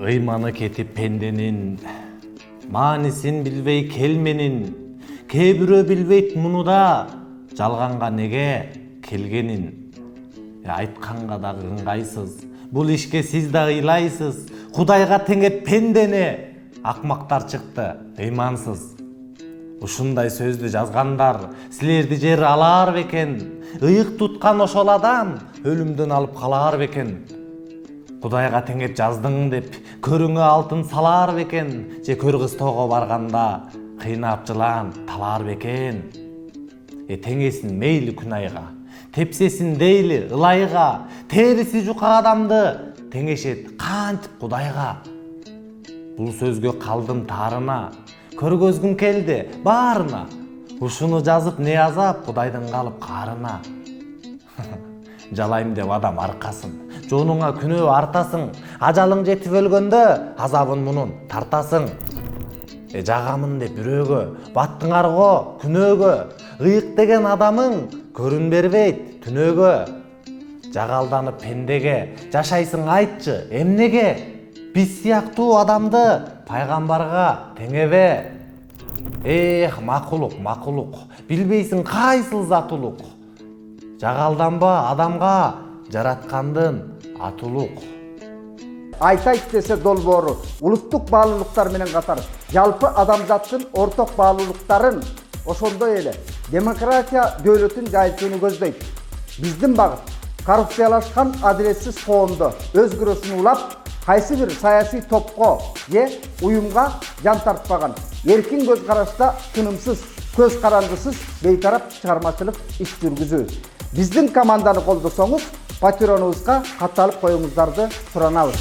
Ыйманы кетип пенденин, маанисин билбей келменин, кээ бирөө билбейт муну да, жалганга неге келгенин. Айтканга дагы ыңгайсыз, бул ишке сиз да ыйлайсыз, Кудайга теңеп пендени, акмактар чыкты, ыймансыз. Ушундай сөздү жазгандар силерди жер алар бекен, ыйык туткан ошол адам өлүмдөн алып калар бекен. Кудайга теңеп жаздың деп көрүңө алтын салар бекен, же Кыргызтоого барганда кыйнап жылан талар бекен. Теңесин мейли күнайга, тепсесин дейли ылайга, териси жука адамды теңешет кантип Кудайга. Бул сөзгө калдым таарына, көргөзгүм келди баарына. Ушуну жазып не азап Кудайдын калып каарына. Жалайм деп адам аркасын, жонуңа күнөө артасың, ажалың жетип өлгөндө азабын мунун тартасың. Жагамын деп бирөөгө, баттыңарго, күнөөгө, ыйык деген адамың көрүн бербейт түнөөгө. Жагалданып пендеге, жашайсың айтчы, эмнеге? Биз сыяктуу адамды пайгамбарга теңебе. Макулук, билбейсиң кайсыл зат улук. Жагалданба адамга жараткандын атулук. Айтайт десе долбоору, улуттук баалуулуктар менен катар жалпы адамзаттын орток баалуулуктарын, ошондой эле демократия дөөлөтүн жайылтууну көздөйт. Биздин багыт коррупциялашкан адилетсиз коомдо өз күрөшүн улап, кайсы бир саясий топко же уюмга жан тартпаган, эркин көз карашта тынымсыз, көз карандысыз бейтарап чыгармачылык иш жүргүзүү. Биздин команданы колдосоңуз, Patreon'убузга катталып коюңуздарды суранабыз.